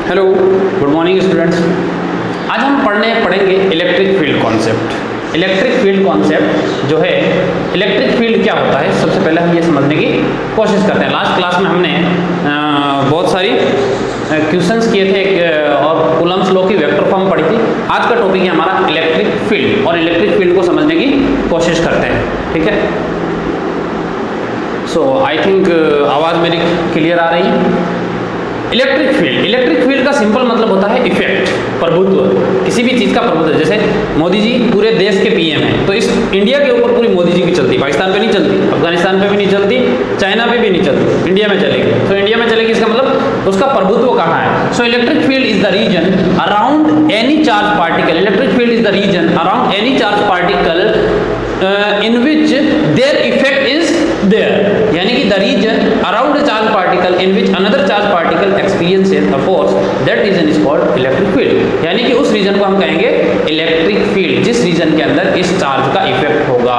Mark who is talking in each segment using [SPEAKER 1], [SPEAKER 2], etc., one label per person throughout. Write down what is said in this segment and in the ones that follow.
[SPEAKER 1] Hello, good morning students. आज हम पढ़ेंगे electric field concept. Electric field concept जो है, इलेक्ट्रिक फील्ड क्या होता है, सबसे पहले हम ये समझने की कोशिश करते हैं। लास्ट क्लास में हमने बहुत सारी क्वेश्चंस किए थे और कूलम्ब्स लॉ की वेक्टर फॉर्म पढ़ी थी। आज का टॉपिक है हमारा इलेक्ट्रिक फील्ड और इलेक्ट्रिक फील्ड को समझने की कोशिश करते हैं, ठीक है। सो आई थिंक आवाज़ मेरी क्लियर आ रही है। इलेक्ट्रिक फील्ड का सिंपल मतलब होता है इफेक्ट, प्रभुत्व, किसी भी चीज़ का प्रभुत्व। जैसे मोदी जी पूरे देश के पीएम हैं, तो इस इंडिया के ऊपर पूरी मोदी जी की चलती, पाकिस्तान पे नहीं चलती, अफगानिस्तान पे भी नहीं चलती, चाइना पे भी नहीं चलती, इंडिया में चलेगी। तो इंडिया में चलेगी, इसका मतलब उसका प्रभुत्व कहाँ है। So electric field is the region around any charge particle. Electric field is the region around any charge particle in which their effect is there, यानी कि the region around a charge particle in which another charge particle experiences a force, that region is called electric field। यानी कि उस reason को हम कहेंगे electric field, जिस reason के अंदर इस चार्ज का इफेक्ट होगा,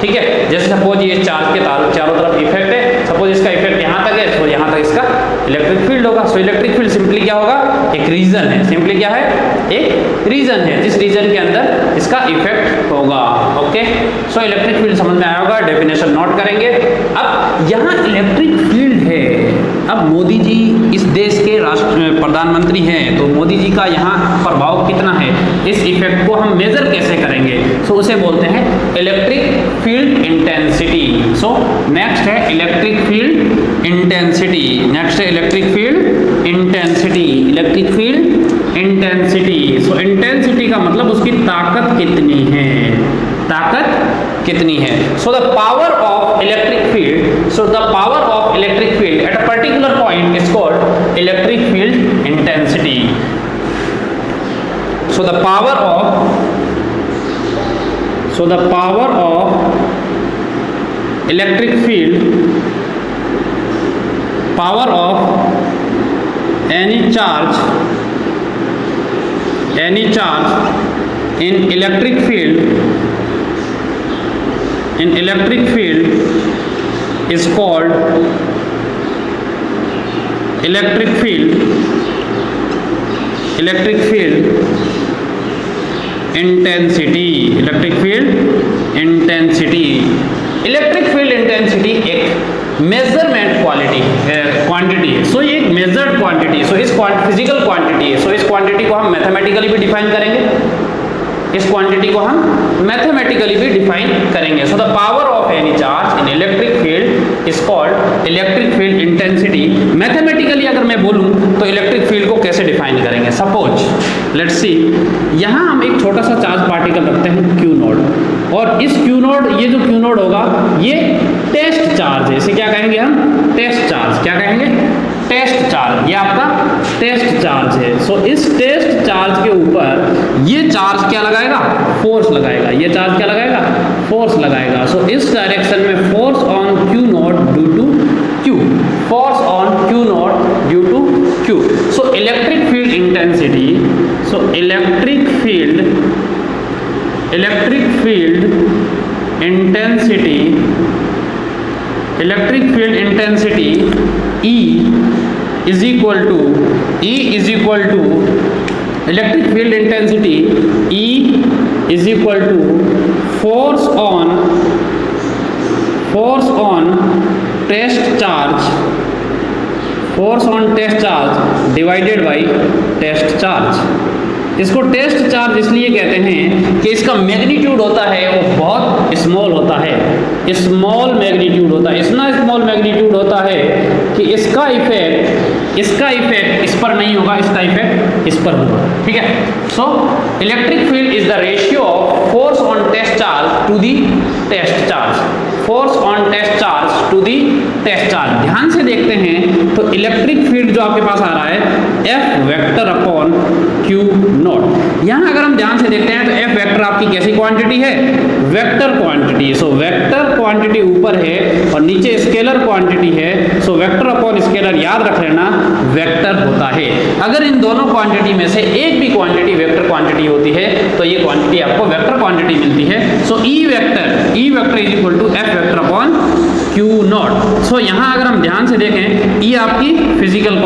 [SPEAKER 1] ठीक है। जैसे सपोज ये चार्ज के चारों तरफ इफेक्ट है, सपोज इसका इफेक्ट यहाँ तक है, तो यहाँ तक इसका इलेक्ट्रिक फील्ड होगा। सो इलेक्ट्रिक फील्ड सिंपली क्या होगा, एक रीजन है। सिंपली क्या है, एक रीजन है, जिस रीजन के अंदर इसका इफेक्ट होगा। ओके, सो इलेक्ट्रिक फील्ड समझ में आया होगा, डेफिनेशन नोट करेंगे। अब यहाँ इलेक्ट्रिक फील्ड है, अब मोदी जी इस देश के प्रधानमंत्री हैं, तो मोदी जी का यहाँ प्रभाव कितना है, इस इफेक्ट को हम मेजर कैसे करेंगे। सो उसे बोलते हैं electric field intensity. So next है इलेक्ट्रिक फील्ड इंटेंसिटी। नेक्स्ट है electric field intensity. Electric field intensity, सो इंटेंसिटी का मतलब उसकी ताकत कितनी है, ताकत कितनी है। So the power of electric field, so the power of electric field at a particular point is called electric field intensity. So the power of electric field, power of any charge in electric field is called electric field intensity। Electric field intensity, electric field intensity एक measurement quantity है। सो ये एक measured quantity, सो इस physical quantity है। सो इस quantity को हम mathematically भी डिफाइन करेंगे, इस क्वांटिटी को हम मैथमेटिकली भी डिफाइन करेंगे। So the power of any charge in electric field is called electric field intensity. Mathematically अगर मैं बोलूं तो इलेक्ट्रिक फील्ड को कैसे डिफाइन करेंगे। सपोज लेट्स सी, यहां हम एक छोटा सा चार्ज पार्टिकल रखते हैं क्यू नोड, और इस क्यू नोड, ये जो क्यू नोड होगा ये टेस्ट चार्ज है। इसे क्या कहेंगे हम, टेस्ट चार्ज। क्या कहेंगे, टेस्ट चार्ज। ये आपका टेस्ट चार्ज है। सो इस टेस्ट चार्ज के ऊपर ये चार्ज क्या लगाएगा, फोर्स लगाएगा। ये चार्ज क्या लगाएगा, फोर्स लगाएगा। सो इस डायरेक्शन में force on Q not due to Q, force on Q not due to Q. So electric field intensity, so electric field intensity E is equal to electric field intensity E is equal to force on test charge divided by test charge। इसको test charge इसलिए कहते हैं कि इसका magnitude होता है वो बहुत स्मॉल होता है, स्मॉल मैग्नीट्यूड होता है, इतना स्मॉल मैग्नीट्यूड होता है कि इसका इफेक्ट इस पर नहीं होगा, इसका इफेक्ट इस पर होगा, ठीक है। So electric field is the ratio of force on test charge to the test charge, force on test charge to the test charge. ध्यान से देखते हैं तो इलेक्ट्रिक फील्ड जो आपके पास आ रहा है F vector upon Q not. यहाँ अगर हम ध्यान से देखते हैं तो F वेक्टर आपकी कैसी क्वांटिटी है, vector quantity. So vector quantity ऊपर है और नीचे स्केलर क्वांटिटी है। सो वेक्टर अपॉन स्केलर याद रख लेना वेक्टर होता है। अगर इन दोनों क्वांटिटी में से एक भी क्वांटिटी वेक्टर क्वांटिटी होती है तो ये क्वांटिटी आपको वेक्टर क्वांटिटी मिलती है। So E vector is equal to F vector upon q naught. So यहाँ अगर हम ध्यान से देखें, ये आपकी फिजिकल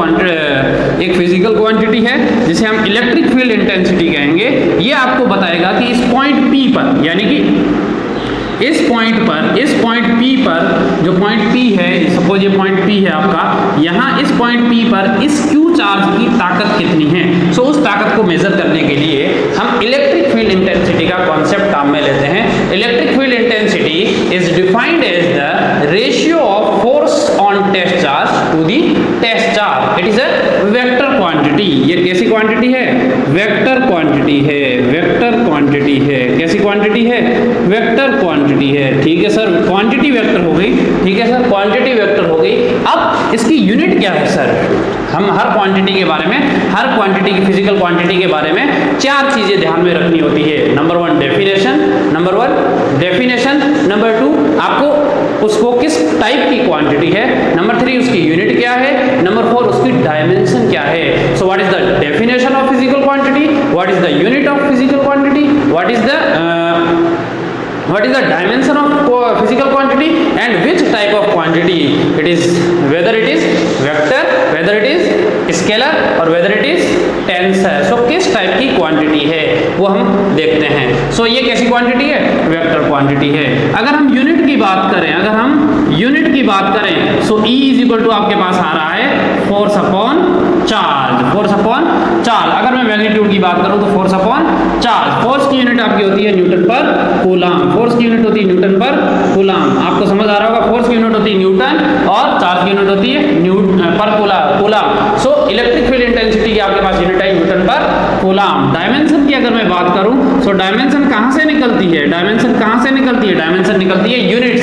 [SPEAKER 1] एक फिजिकल क्वांटिटी है जिसे हम इलेक्ट्रिक फील्ड इंटेंसिटी कहेंगे। ये आपको बताएगा कि इस पॉइंट P पर, यानी कि इस पॉइंट P पर जो पॉइंट P है, सपोज ये पॉइंट P है आपका, यहाँ इस पॉइंट P पर इस Q चार्ज की ताकत कितनी है। सो उस ताकत को मेजर करने के लिए हम इलेक्ट्रिक फील्ड इंटेंसिटी का कॉन्सेप्ट काम में लेते हैं। Electric field intensity is defined as the ratio of force on test charge to the test charge. It is a vector quantity. ये कैसी क्वांटिटी है? वेक्टर क्वांटिटी है। वेक्टर क्वांटिटी है। कैसी क्वांटिटी है? वेक्टर क्वांटिटी है। ठीक है सर, क्वांटिटी वेक्टर हो गई। ठीक है सर, क्वांटिटी वेक्टर हो गई। अब इसकी यूनिट क्या है सर? हम हर क्वांटिटी के बारे में, हर क्वांटिटी की फिजिकल क्वांटिटी के बारे में चार चीजें ध्यान में रखनी होती है। Number one definition, number two आपको उसको किस टाइप की क्वांटिटी है, नंबर थ्री उसकी यूनिट क्या है, नंबर फोर उसकी डायमेंशन क्या है। So what is the definition of physical quantity, what is the unit of physical quantity, what is the dimension of physical quantity, and which type of quantity it is, whether it is vector, whether it is scalar और whether it is tensor। so किस type की quantity है वो हम देखते हैं। सो ये कैसी क्वांटिटी है? वेक्टर क्वांटिटी है। अगर हम यूनिट की बात करें, सो E इज इक्वल टू आपके पास आ रहा है फोर्स अपॉन चार्ज। अगर मैं मैग्नीट्यूड की बात करूं तो फोर्स अपॉन चार्ज। फोर्स की यूनिट आपकी होती है न्यूटन पर कूलम। फोर्स की यूनिट होती है न्यूटन पर कूलम। आपको समझ आ रहा होगा, फोर्स की यूनिट होती है न्यूटन और चार्ज की यूनिट होती है पर कूलम। सो इलेक्ट्रिक फील्ड इंटेंसिटी की आपके पास यूनिट है न्यूटन पर कूलम। डायमेंशन की अगर मैं बात करूं, सो डायमेंशन कहां से निकलती है? डायमेंशन निकलती है यूनिट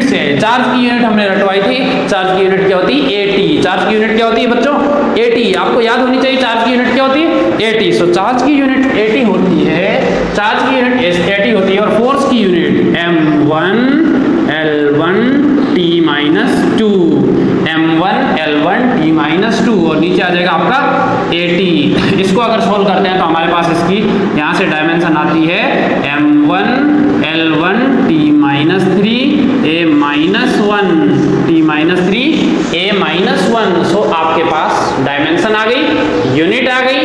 [SPEAKER 1] से। चार्ज की यूनिट हमने रटवाई थी। चार्ज की यूनिट क्या होती है? AT। चार्ज की यूनिट क्या होती है बच्चों? AT। आपको याद होनी चाहिए चार्ज की यूनिट क्या होती है? AT। सो चार्ज की यूनिट AT होती है, और फोर्स की unit M1 L1 T-2, M1 L1 T-2, और नीचे आ जाएगा आपका AT। इसको अगर सोल्व करते हैं तो हमारे पास इसकी यहाँ से डायमेंशन आती है M1 L1 T-3 A-1 T-3 A-1। सो आपके पास डायमेंशन आ गई, यूनिट आ गई,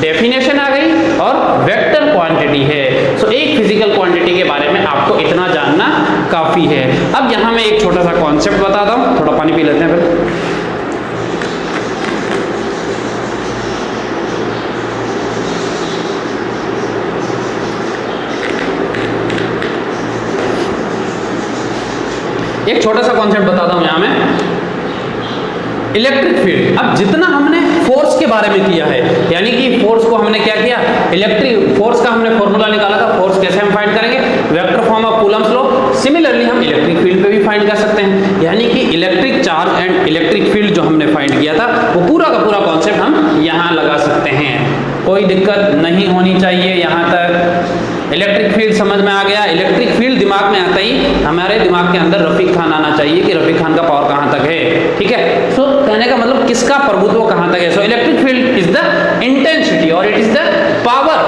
[SPEAKER 1] डेफिनेशन आ गई और वेक्टर क्वांटिटी है। सो एक फिजिकल क्वांटिटी के बारे में आपको इतना जानना काफी है। अब यहां मैं एक छोटा सा कॉन्सेप्ट बताता हूं। थोड़ा पानी पी लेते हैं फिर। एक छोटा सा कॉन्सेप्ट बताता हूं यहां मैं, इलेक्ट्रिक फील्ड। अब जितना हमने फोर्स के बारे में किया है, यानी कि फोर्स को हमने क्या किया, इलेक्ट्रिक फोर्स का हमने फॉर्मूला निकाला था। फोर्स कैसे हम फाइंड करेंगे? Vector form of Coulomb's law. Similarly हम इलेक्ट्रिक फील्ड पे भी फाइंड कर सकते हैं, यानी कि electric charge and electric field जो हमने फाइंड किया था वो पूरा का पूरा कॉन्सेप्ट हम यहाँ लगा सकते हैं। कोई दिक्कत नहीं होनी चाहिए यहाँ तक। इलेक्ट्रिक फील्ड समझ में आ गया। इलेक्ट्रिक फील्ड दिमाग में आता ही हमारे दिमाग के अंदर रफीक खान आना चाहिए कि रफीक खान का पावर कहाँ तक है। ठीक है, सो कहने का मतलब किसका प्रभुत्व कहाँ तक है। So electric field is the intensity और it is the power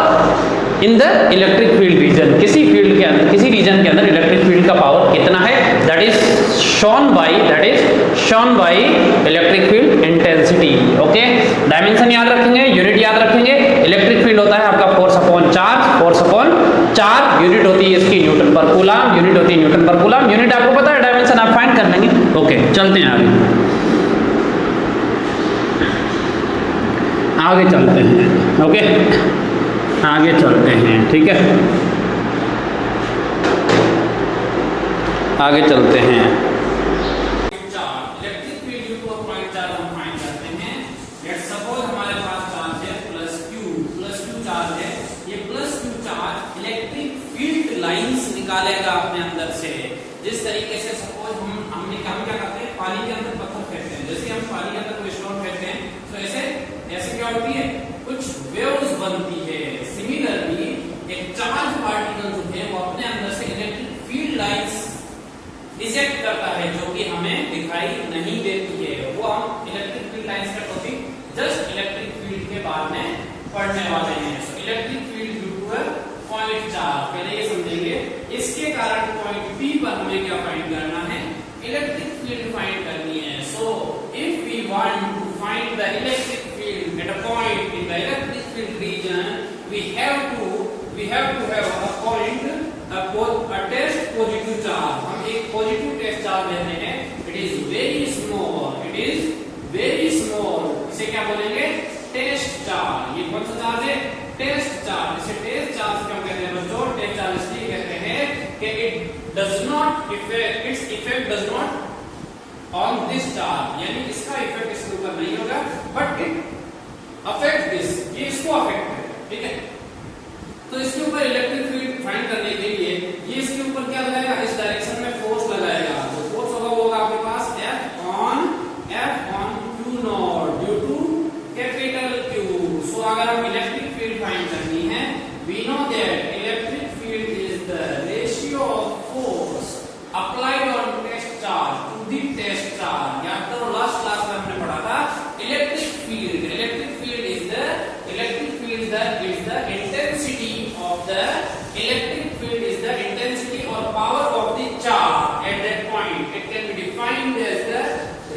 [SPEAKER 1] in the electric field region. किसी फील्ड के अंदर, किसी रीजन के अंदर इलेक्ट्रिक फील्ड का पावर कितना है, that is shown by electric field intensity. Okay, dimension याद रखेंगे, यूनिट याद रखेंगे। इलेक्ट्रिक फील्ड होता है आपका फोर्स अपॉन चार्ज, यूनिट होती है इसकी न्यूटन पर कूलम, यूनिट आपको पता है, डायमेंशन आप फाइंड कर लेंगे। ओके, चलते हैं आगे चलते हैं। ओके, आगे चलते हैं। ठीक है, आगे चलते हैं। इलेक्ट्रिक फील्ड को पॉइंट चार्ज हम फाइंड करते हैं। लेट्स सपोज हमारे पास चार्ज है प्लस क्यू चार्ज है। ये plus Q charge electric field lines निकालेगा अपने अंदर से। जिस तरीके से सपोज हम क्या करते हैं, पानी के अंदर पत्थर फेंकते हैं। जैसे हम पानी के अंदर कोई स्टोन फेंकते हैं तो ऐसे क्या होती है, कुछ वेव्स बनती है। सिमिलरली एक चार्ज पार्टिकल जो है वो अपने अंदर से इलेक्ट्रिक फील्ड लाइंस रिजेक्ट करता है, जो कि हमें दिखाई नहीं देती है। वो हम इलेक्ट्रिक फील्ड लाइंस का टॉपिक जस्ट इलेक्ट्रिक फील्ड के बाद में पढ़ने वाले हैं। So electric field due to a point charge, पहले ये समझेंगे इसके कारण पॉइंट P पर हमें क्या फाइंड करना है, इलेक्ट्रिक फील्ड फाइंड करनी है। So if we want to find the electric field at a point in the electric field region, we have to have a point, a test positive charge। हम एक positive test charge लेते हैं, it is very small, इसे क्या बोलेंगे, test charge. ये कौन सा चार्ज है, टेस्ट चार्ज। इसे टेस्ट चार्ज क्यों कहते हैं बच्चों, टेस्ट चार्ज इसलिए कहते हैं कि it does not effect, its effect does not on this charge, यानी इसका इफेक्ट इसके ऊपर नहीं होगा, बट इट अफेक्ट दिस, ये इसको अफेक्ट करेगा, ठीक है। तो इसके ऊपर इलेक्ट्रिक फील्ड फाइंड करने के लिए ये इसके ऊपर क्या लगाएगा, इस डायरेक्शन में फोर्स लगाएगा। जो फोर्स होगा वो होगा आपके पास F on Q not due to capital Q। So अगर हम इलेक्ट्रिक फील्ड फाइंड करनी है, we know that electric field is the ratio of force applied on test charge to the test charge। याद करो लास्ट क्लास में हमने पढ़ा था electric field is the intensity of the electric field is the intensity or power of the charge at that point। It can be defined as the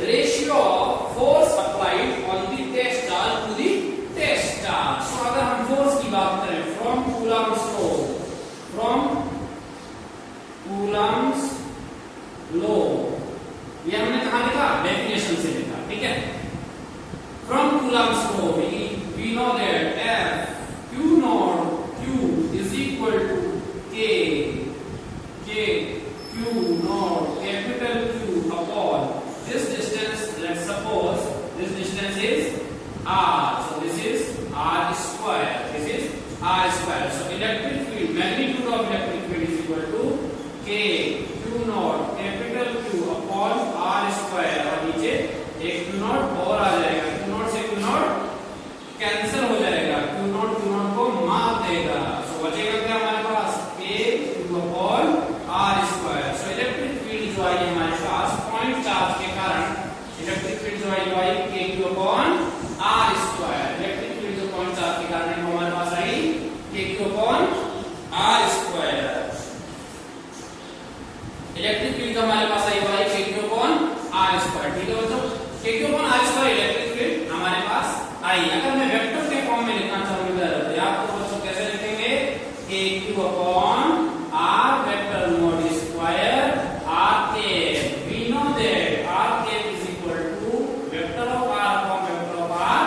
[SPEAKER 1] ratio of force applied on the test charge to the test charge। so अगर हम force की बात करें from Coulomb's law, ये हमने कहाँ लिखा, definition से लिखा, ठीक है। from Coulomb's law we know that F Q naught Q is equal to K Q naught capital Q upon this distance। Let's suppose this distance is R, so this is R square। so electric field, magnitude of electric field is equal to K Q naught capital Q upon R square। और नीचे एक Q naught और आ जाएगा, Q naught से Q naught cancel हो जाएगा, Q naught को मार देगा। सो बचेगा क्या हमारे पास, K Q upon R square। सो इलेक्ट्रिक फील्ड जो आई हमारे पास पॉइंट चार्ज के कारण, इलेक्ट्रिक फील्ड जो आई K Q upon R square। Electric field जो पॉइंट चार्ज के कारण हमारे पास आई K Q upon R square। Electric field हमारे पास आई K Q upon R square, ठीक है बच्चों। K Q upon R square electric field हमारे पास आई। अगर मैं वेक्टर के फॉर्म में लिखना चाहूँ इधर, तो आप तो बच्चों कैसे लिखेंगे, K Q upon R vector mod square R cap. we know that R cap is equal to vector of R upon vector of R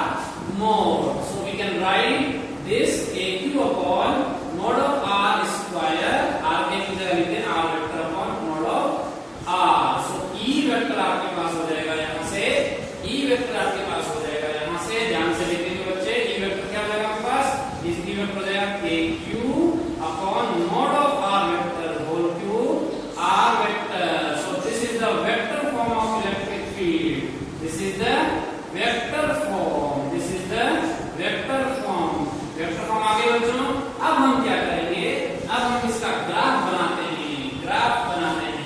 [SPEAKER 1] mod। so we can write this K Q upon mod of R square, R cap की जगह लिखते हैं R vector upon mod of R। so E vector आपके पास हो जाएगा, यहाँ से E vector आपके पास हो जाएगा, यहाँ से ध्यान से लिखेंगे बच्चे। E वेक्टर क्या हो जाएगा आपके पास, इस E वेक्टर हो जाएगा K Q upon mod of R vector whole cube R vector. so this is the vector form of electric field, this is the vector form, vector form आ गए बच्चों। अब हम क्या करेंगे, अब हम इसका ग्राफ बनाते हैं,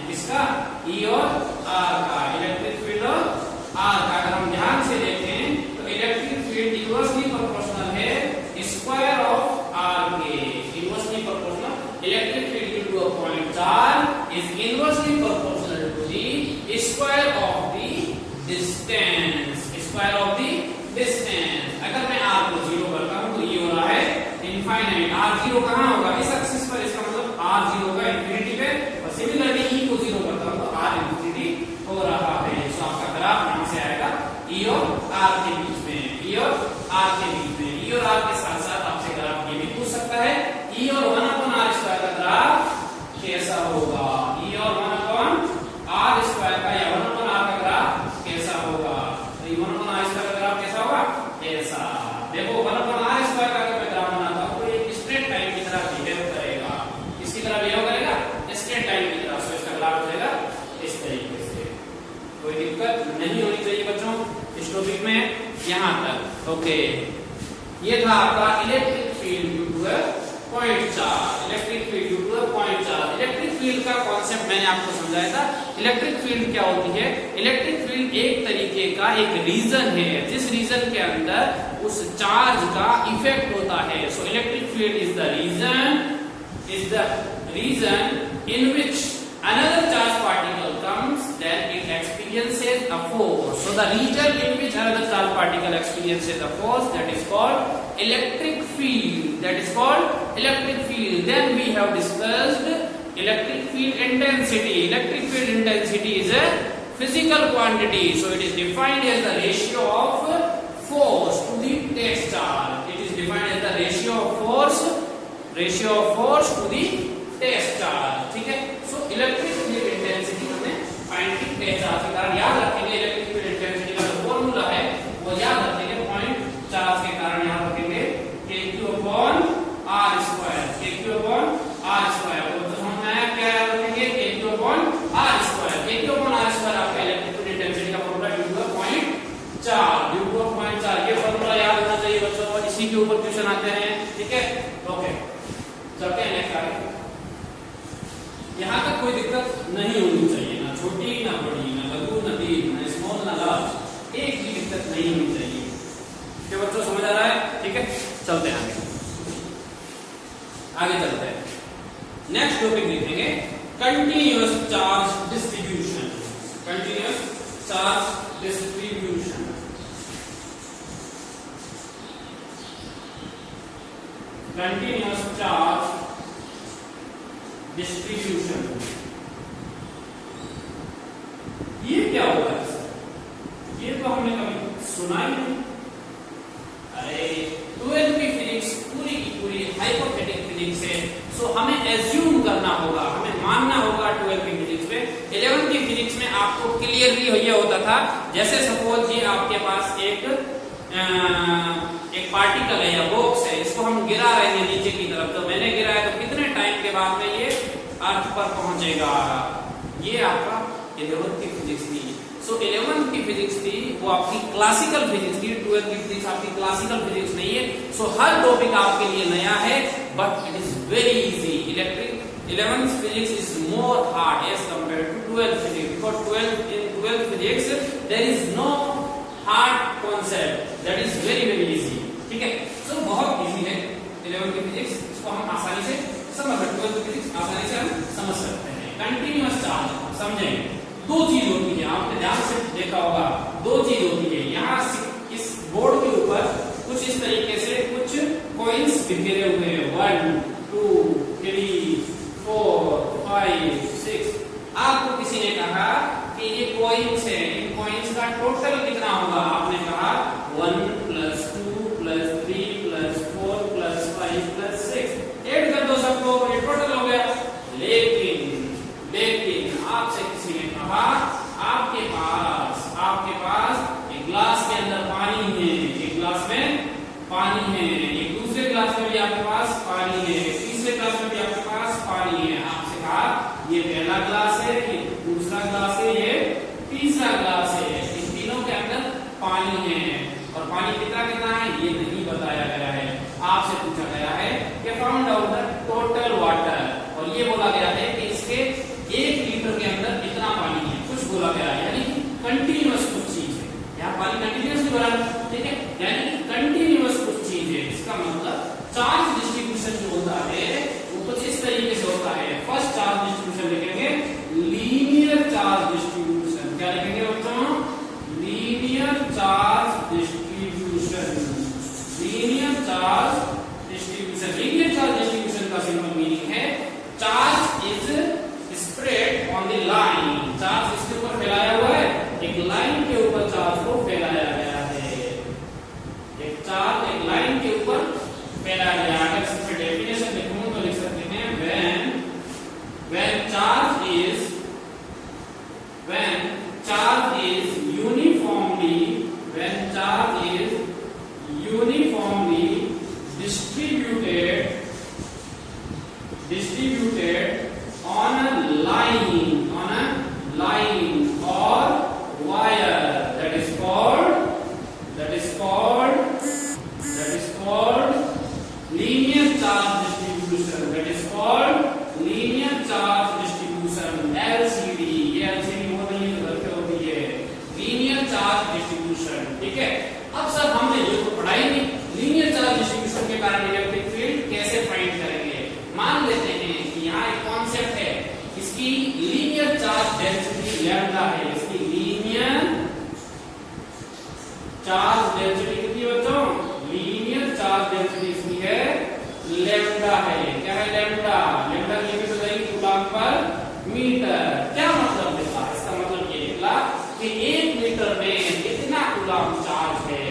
[SPEAKER 1] किसका, E और R का, इलेक्ट्रिक फील्ड और R का। अगर हम ध्यान से देखें तो इलेक्ट्रिक फील्ड इनवर्सली प्रोपोर्शनल है स्क्वायर ऑफ R के, inversely proportional. Electric field to a point charge is inversely proportional to the square of the distance. अगर मैं R को 0 करता हूं तो ये हो रहा है इनफाइनाइट। R 0 कहां होगा, इस एक्सिस पर, इसका मतलब R 0 होगा इंफिनिटी पे। और सिमिलरली E को 0 करता हूं तो R इंफिनिटी हो रहा है। सो आपका ग्राफ यहां से आएगा E और R के बीच में, E और R के साथ साथ आपसे ग्राफ ये भी पूछ सकता है, E और 1/r स्क्वायर का ग्राफ कैसा होगा, E और 1/r स्क्वायर का या 1/r का ग्राफ कैसा होगा। तो 1/r स्क्वायर का ग्राफ कैसा होगा, ऐसा। देखो 1/r स्क्वायर का अगर मैं ग्राफ बनाता हूं तो एक स्ट्रेट लाइन की तरह बिहेव करेगा, इसकी तरह बिहेव करेगा, स्ट्रेट लाइन की तरह। सो इसका ग्राफ हो जाएगा इस तरीके से। कोई दिक्कत नहीं होनी चाहिए बच्चों इस टॉपिक में यहां तक। ओके, ये था आपका electric field due to a point charge. Electric field due to a point charge. Electric field का कॉन्सेप्ट मैंने आपको समझाया था। इलेक्ट्रिक फील्ड क्या होती है, इलेक्ट्रिक फील्ड एक तरीके का एक रीजन है जिस रीजन के अंदर उस चार्ज का इफेक्ट होता है। So electric field is the region in which another charge particle comes, then it experiences a force. So the region in which another charge particle experiences a force, that is called electric field. That is called electric field. Then we have discussed electric field intensity. Electric field intensity is a physical quantity. So it is defined as the ratio of force to the test charge. It is defined as the ratio of force to the test charge. ठीक है? So electric field intensity हमें find की test charge के कारण याद रखेंगे. Electric field intensity का जो फॉर्मूला है वो याद रखेंगे. पॉइंट चार्ज के कारण याद रखेंगे KQ/R². KQ/R². तो हम क्या याद रखेंगे? KQ/R². KQ/R² आपका इलेक्ट्रिक फील्ड इंटेंसिटी का फॉर्मूला ड्यू टू पॉइंट 4. ये फॉर्मूला याद होना चाहिए बच्चों. इसी के ऊपर क्वेश्चन आते हैं. ठीक है? ओके, चलते हैं नेक्स्ट आगे. यहाँ तक कोई दिक्कत नहीं होनी चाहिए, ना छोटी ना बड़ी, ना लघु ना दीर्घ, ना स्मॉल ना लार्ज, एक भी दिक्कत नहीं होनी चाहिए. क्या बच्चों समझ आ रहा है? ठीक है, चलते हैं आगे चलते हैं. नेक्स्ट टॉपिक देखेंगे continuous charge distribution. Continuous charge distribution. Continuous charge distribution. ये क्या होता है सर? ये तो हमने कभी सुना ही नहीं. अरे 12th की फिजिक्स पूरी की पूरी हाइपोथेटिकल फिजिक्स है. सो हमें एज्यूम करना होगा, हमें मानना होगा 12th की फिजिक्स में. 11th की फिजिक्स में आपको क्लियरली ये होता था, जैसे सपोज ये आपके पास एक पार्टिकल है या बॉक्स है, इसको हम गिरा रहे हैं नीचे की तरफ. तो मैंने गिराया तो कितने टाइम के बाद में ये अर्थ पर पहुंचेगा. ये आपका 11th की फिजिक्स थी. सो 11th की फिजिक्स थी वो आपकी क्लासिकल फिजिक्स थी. 12th की फिजिक्स आपकी क्लासिकल फिजिक्स नहीं है. सो हर टॉपिक आपके लिए नया है, but it is very easy. 11th physics is more hard as compared to 12th physics, because 12th physics there is no hard concept, that is very easy. ठीक है? सो बहुत इजी है 11th की फिजिक्स. इसको हम आसानी से समझ सकते हैं. 12th की फिजिक्स आसानी से हम समझ सकते हैं. कंटिन्यूअस चार्ज समझें. दो चीज होती है, आपने ध्यान से देखा होगा. दो चीज होती है. यहाँ इस बोर्ड के ऊपर कुछ इस तरीके से कुछ कॉइन्स बिखरे हुए हैं. 1 2 3 4 5 6. आपको किसी ने कहा कि ये कॉइन्स है, इन कॉइन्स का टोटल कितना होगा? आपने कहा 1 + 2 + 3 + 4 + 5 + 6. ऐड कर दो सबको, ये टोटल हो गया. लेकिन आपसे किसी ने कहा आपके पास एक ग्लास के अंदर पानी है, एक ग्लास में पानी है, एक दूसरे ग्लास में भी आपके पास पानी है, तीसरे ग्लास में भी आपके पास पानी है. आपसे कहा ये पहला ग्लास है, ये दूसरा ग्लास है, ये तीसरा ग्लास है. इन तीनों के अंदर पानी है और पानी कितना है ये नहीं बताया गया है. आपसे पूछा गया है कि found out the total water, और ये बोला गया है कि इसके 1 लीटर के अंदर इतना पानी है. कुछ बोला गया है, यानी कंटिन्यूअस कुछ चीज है. यहाँ पानी कंटिन्यूअसली भरा है. ठीक है? यानी कंटिन्यूअस कुछ चीज है. इसका मतलब चार्ज डिस्ट्रीब्यूशन जो होता है वो कुछ इस तरीके से होता है. फर्स्ट चार्ज डिस्ट्रीब्यूशन लिखेंगे लीनियर चार्ज डिस्ट्रीब्यूशन. क्या लिखेंगे बच्चों? Linear charge distribution. Linear charge distribution. Linear charge distribution का सिंपल मीनिंग है charge is spread on the line. Charge इसके ऊपर फैलाया हुआ है, एक लाइन के ऊपर चार्ज को फैलाया गया है. एक चार्ज एक लाइन के ऊपर फैलाया गया है. अगर इसमें डेफिनेशन लिखूं तो लिख सकते हैं when charge is uniformly distributed on a line or wire, that is called linear charge distribution. LCD. ये LCD होती है तो घर पे होती है लीनियर चार्ज डिस्ट्रीब्यूशन. ठीक है? अब सर हमने ये तो पढ़ा ही नहीं. लीनियर चार्ज डिस्ट्रीब्यूशन के कारण electric field linear charge density lambda है, इसकी लीनियर चार्ज डेंसिटी कितनी बच्चों, लीनियर चार्ज डेंसिटी इसकी है लैम्डा है। क्या है लैम्डा, लैम्डा की यूनिट हो जाएगी कूलम्ब पर मीटर। क्या मतलब निकला, इसका मतलब ये निकला कि 1 मीटर में कितना कूलम्ब चार्ज है,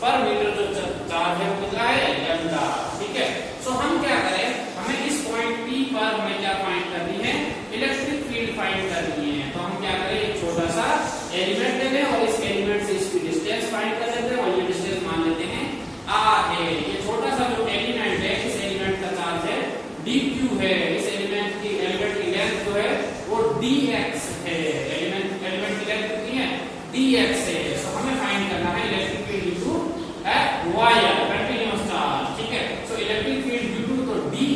[SPEAKER 1] पर मीटर जो चार्ज है वो कितना है लैम्डा। ठीक है, सो हम क्या करें, हमें इस पॉइंट P पर हमें क्या फाइंड करनी है, इलेक्ट्रिक फील्ड फाइंड करनी है। तो हम क्या करें, एक छोटा सा एलिमेंट ले लें और इस एलिमेंट से इसकी डिस्टेंस फाइंड कर लेते हैं और ये डिस्टेंस मान लेते हैं r है। ये छोटा सा जो एलिमेंट है, इस एलिमेंट का चार्ज है dq है, इस एलिमेंट की लेंथ जो है वो dx है, एलिमेंट की लेंथ कितनी है dx है। सो हमें फाइंड करना है electric field due to wire continuous charge. ठीक है, so electric field due to तो de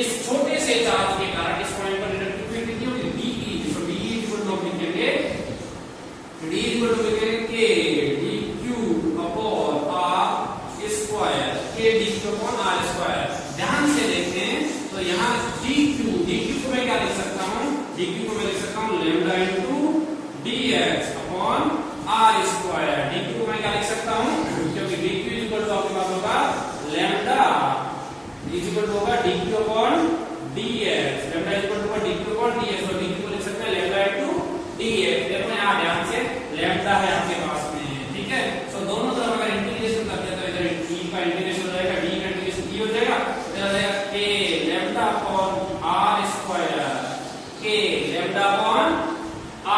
[SPEAKER 1] इस छोटे से चार्ज के कारण इस पॉइंट पर इलेक्ट्रिक फील्ड कितनी होगी de। So de equal to लिखेंगे d इक्वल टू लिखेंगे k dq upon r square, k dq upon r square. ध्यान से देखें तो यहाँ dq को मैं क्या लिख सकता हूँ, dq को मैं लिख सकता हूँ lambda into dx upon r square. dq को मैं क्या लिख सकता हूँ, क्योंकि dq इक्वल टू आपके पास होगा लैम्डा इक्वल टू होगा dq upon dx, lambda equal to होगा dq अपॉन dx, और dq को लिख सकते हैं लैम्डा इनटू dx। देखो यहाँ ध्यान से लैम्डा है आपके पास में। ठीक है, सो दोनों तरफ अगर इंटीग्रेशन करते हैं तो इधर e का इंटीग्रेशन हो जाएगा, d का इंटीग्रेशन d हो जाएगा, इधर आ जाएगा k lambda upon r square, k lambda upon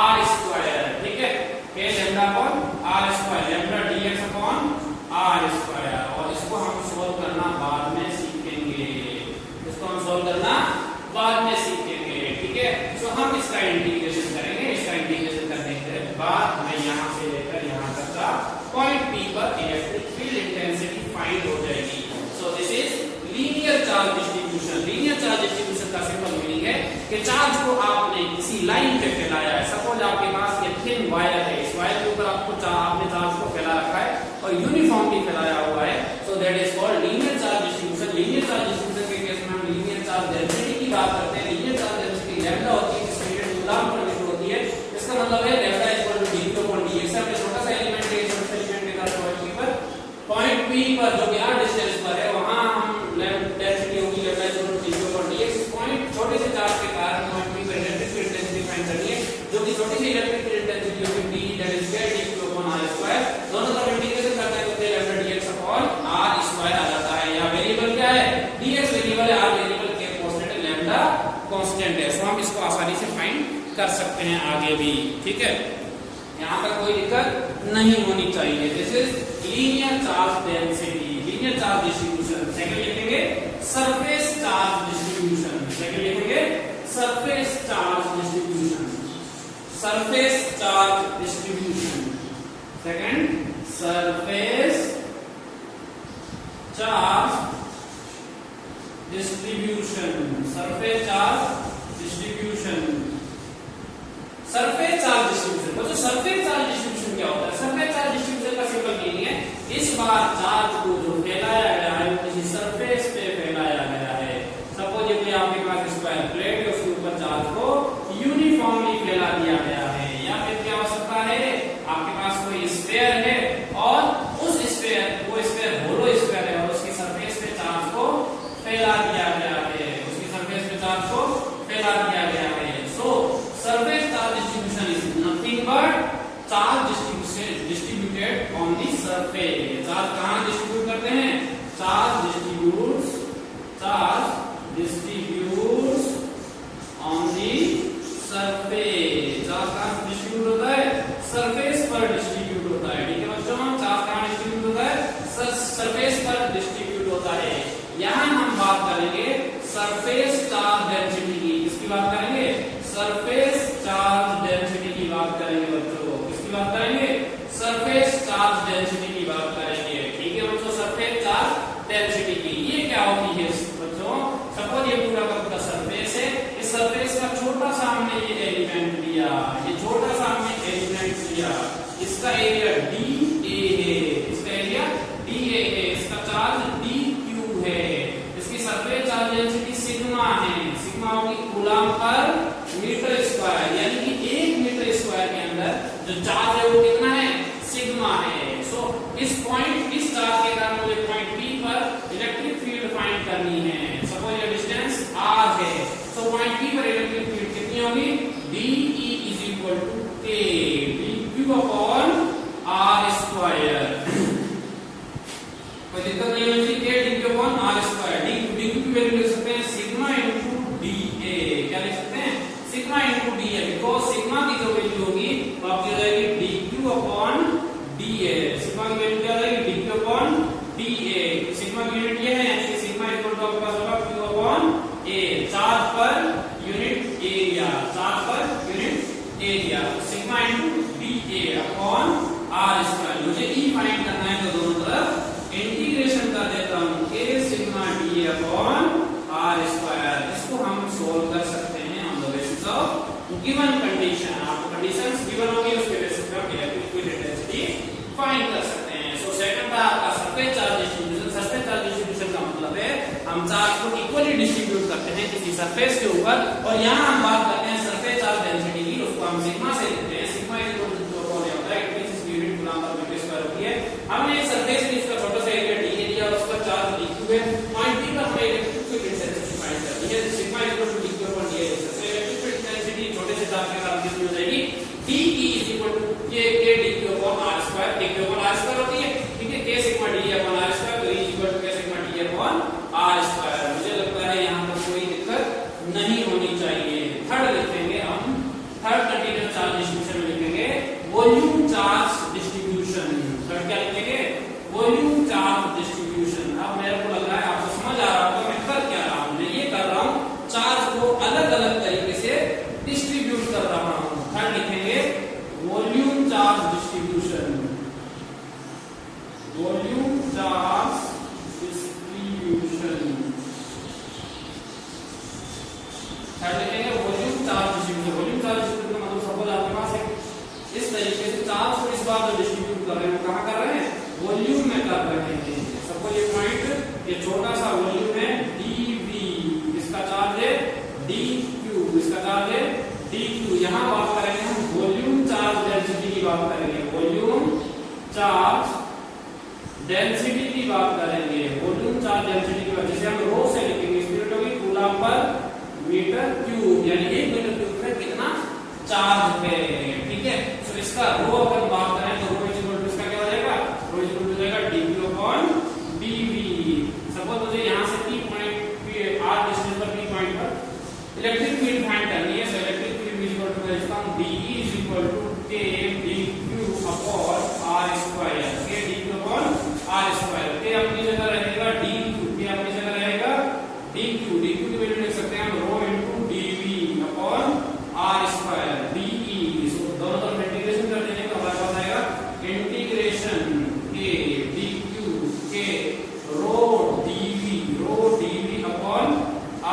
[SPEAKER 1] r square. ठीक है, k lambda upon r square, lambda dx upon r square. और इसको हम सॉल्व करना बाद में सीखेंगे, इसको हम सॉल्व करना बाद में सीखेंगे। ठीक है, सो हम इसका इंटीग्रेशन करेंगे, इसका इंटीग्रेशन करने के बाद हमें यहाँ से लेकर यहाँ तक का पॉइंट P पर इलेक्ट्रिक फील्ड इंटेंसिटी फाइंड हो जाएगी। So this is linear charge distribution. Linear charge distribution का सिंपल मीनिंग है कि चार्ज को आपने किसी लाइन पे फैलाया है। सपोज आपके पास ये थिन वायर है, इस वायर के ऊपर आपने चार्ज को फैला रखा है और यूनिफॉर्मली फैलाया हुआ है, so that is called linear charge distribution. Linear charge distribution के केस में हम लीनियर चार्ज डेंसिटी की बात करते हैं। लीनियर चार्ज डेंसिटी लैम्डा होती है, जिसकी यूनिट कूलम्ब पर मीटर होती है। इसका मतलब है lambda equal to dq upon dx। हमने छोटा सा एलिमेंट है, छोटे से एलिमेंट के साथ पॉइंट P पर जो कि r डिस्टेंस पर है, वहां हम डेंसिटी होगी lambda equal to dq upon dx। Point छोटे से चार्ज के कारण पॉइंट P पर इलेक्ट्रिक फील्ड इंटेंसिटी फाइंड करनी है, जो कि छोटी सी इलेक्ट्रिक फील्ड इंटेंसिटी होगी d that is square dq upon r square. दोनों तरफ इंटीग्रेशन करते हैं तो lambda dx upon r square आ जाता है। यहां वेरिएबल क्या है, dx वेरिएबल है, r वेरिएबल के कांस्टेंट है, लैम्डा कांस्टेंट है। सो हम इसको आसानी से फाइंड कर सकते हैं आगे भी। ठीक है, यहाँ पर कोई दिक्कत नहीं होनी चाहिए। This is linear charge density, linear charge distribution. Second लिखेंगे सरफेस चार्ज डिस्ट्रीब्यूशन, सेकंड लिखेंगे surface charge distribution, surface charge distribution. Second surface charge distribution, surface charge distribution. Surface charge distribution, मतलब सरफेस चार्ज डिस्ट्रीब्यूशन क्या होता है? Surface charge distribution का simple meaning है, इस बार charge को जो फैलाया गया है वो किसी सरफेस पे फैलाया गया है। सपोज ये कोई आपके पास स्क्वायर प्लेट है, उसके ऊपर चार्ज को यूनिफॉर्मली फैला दिया गया है। या फिर क्या हो सकता है, आपके पास कोई स्फीयर है और उस स्फीयर, वो स्फीयर होलो स्फीयर है और उसकी सरफेस पे चार्ज को फैला दिया गया है, उसकी सरफेस पे चार्ज को फैला दिया गया है। सो surface charge distribution is nothing but charge distributed on the surface। Charge कहाँ डिस्ट्रीब्यूट करते हैं? Charge distributes on the surface। Charge कहाँ डिस्ट्रीब्यूट होता है? सरफेस पर डिस्ट्रीब्यूट होता है। ठीक है बच्चों, चार्ज कहाँ डिस्ट्रीब्यूट होता है? सरफेस पर डिस्ट्रीब्यूट होता है। यहाँ हम बात करेंगे सरफेस चार्ज डेंसिटी की। किसकी बात करेंगे? सरफेस चार्ज डेंसिटी की बात करेंगे बच्चों। किसकी बात करेंगे? सरफेस चार्ज डेंसिटी की बात करेंगे। ठीक है बच्चों, सरफेस चार्ज डेंसिटी की ये क्या होती है बच्चों? सपोज ये पूरा का पूरा सरफेस है, इस सरफेस का छोटा सा हमने ये एलिमेंट लिया, ये छोटा सा हमने एलिमेंट लिया, इसका एरिया dA है, इसका एरिया dA है, इसका चार्ज dQ है, इसकी सरफेस चार्ज डेंसिटी सिग्मा है। जो चार्ज है वो कितना है, सिग्मा है। सो इस चार्ज के कारण मुझे पॉइंट P पर इलेक्ट्रिक फील्ड फाइंड करनी है। सपोज ये डिस्टेंस r है, सो पॉइंट P पर इलेक्ट्रिक फील्ड कितनी होगी, DE is equal to K dq upon r square. कोई दिक्कत नहीं होनी चाहिए, K dq upon r square. dq की वैल्यू लिख सकते हैं सिग्मा इनटू dA। क्या लिख सकते हैं, sigma into dA, because sigma की जो वैल्यू होगी वो आपकी हो जाएगी dq अपॉन dA। सिग्मा की वैल्यू क्या हो जाएगी, dq अपॉन dA। सिग्मा की यूनिट ये है, यानी कि सिग्मा इक्वल टू आपके पास होगा q upon A, charge per unit area, charge per unit area. Sigma into dA upon r square. मुझे E फाइंड करना है, तो दोनों तरफ इंटीग्रेशन कर देता हूं, K sigma dA upon r square. इसको हम सोल्व कर सकते हैं on the basis of given condition. आपको कंडीशंस गिवन होगी, उसके बेसिस पे हम इलेक्ट्रिक फील्ड इंटेंसिटी फाइंड कर सकते हैं। सो सेकंड था आपका surface charge distribution. Surface charge distribution का मतलब है हम चार्ज को इक्वली डिस्ट्रीब्यूट करते हैं किसी सरफेस के ऊपर, और यहाँ हम बात करते हैं सरफेस चार्ज डेंसिटी की, उसको हम सिग्मा से लिखते हैं। Sigma is equal two upon होता है इट मींस यूनिट गुना पर मीटर स्क्वायर होती है। हमने एक सरफेस में इसका छोटा सा एरिया d एरिया और उसका चार्ज dq है, पॉइंट P पर हमें इलेक्ट्रिक फील्ड इंटेंसिटी फाइंड करनी है। Sigma is equal to dq upon dA। सबसे इलेक्ट्रिक फील्ड इंटेंसिटी छोटे से चार्ज के कारण कितनी हो जाएगी, DE is equal to K dq upon r square. dq upon r square होती है, ठीक है, K sigma dA upon r square, तो E is equal to K sigma dA upon r square. मुझे लगता है यहां पर कोई दिक्कत नहीं होनी चाहिए। थर्ड लिखेंगे हम, थर्ड कंटीन्यूअस चार्ज डिस्ट्रीब्यूशन में लिखेंगे वॉल्यूम चार्ज डिस्ट्रीब्यूशन। थर्ड क्या लिखेंगे, वॉल्यूम चार्ज डिस्ट्रीब्यूशन। अब मेरे को लग रहा है आपको समझ आ रहा होगा मैं कर क्या रहा हूं, मैं ये कर रहा हूं चार्ज को अलग अलग तरीके से डिस्ट्रीब्यूट कर रहा हूं। थर्ड लिखेंगे volume charge distribution, volume charge distribution. Third लिखेंगे volume charge distribution. Volume charge distribution मतलब सपोज आपके पास एक इस तरीके से चार्ज को इस बार जो डिस्ट्रीब्यूट कर रहे हैं, कहां कर रहे हैं, वॉल्यूम में कर रहे हैं। सपोज ये पॉइंट, ये छोटा सा वॉल्यूम है dV, इसका चार्ज है dQ, इसका चार्ज है dQ। यहां बात करेंगे हम वॉल्यूम चार्ज डेंसिटी की बात करेंगे, वॉल्यूम चार्ज डेंसिटी की बात करेंगे। वॉल्यूम चार्ज डेंसिटी की वजह से हम रो से लिखेंगे, स्पिरिट होगी कूलम पर मीटर क्यूब, यानी 1 मीटर क्यूब में कितना चार्ज है, ठीक है। सो इसका रो अगर बात करें तो रो इज इक्वल टू इसका क्या हो जाएगा, रो इज इक्वल टू जाएगा dq अपॉन dV। सपोज मुझे यहां से P पॉइंट r डिस्टेंस पर P पॉइंट पर इलेक्ट्रिक फील्ड फाइंड करनी है। So electric field is equal to इसका DE is equal to K dq upon r square. K dq upon r square. K अपनी जगह रहेगा dq, K अपनी जगह रहेगा dq। dq की वैल्यू लिख सकते हैं हम rho into dV upon r square dE। So दोनों तरफ इंटीग्रेशन कर देने का हमारे पास आएगा integration K dq K rho dV upon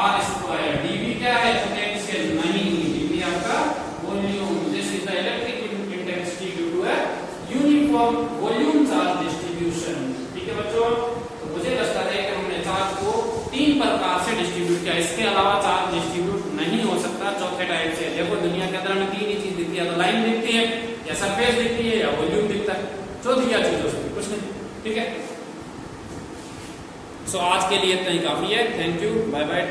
[SPEAKER 1] r square. dV क्या है, पोटेंशियल नहीं, dV आपका volume. This is the electric intensity due to a uniform volume charge distribution. ठीक है बच्चों, तो मुझे लगता है कि हमने चार्ज को 3 प्रकार से डिस्ट्रीब्यूट किया, इसके अलावा चार्ज डिस्ट्रीब्यूट नहीं हो सकता चौथे टाइप से। देखो दुनिया के अंदर हमें 3 ही चीज दिखती है, तो लाइन दिखती है या सरफेस दिखती है या वॉल्यूम दिखता है, चौथी क्या चीज हो सकती, कुछ नहीं, ठीक है। सो आज के लिए इतना ही काफी है। Thank you, bye bye.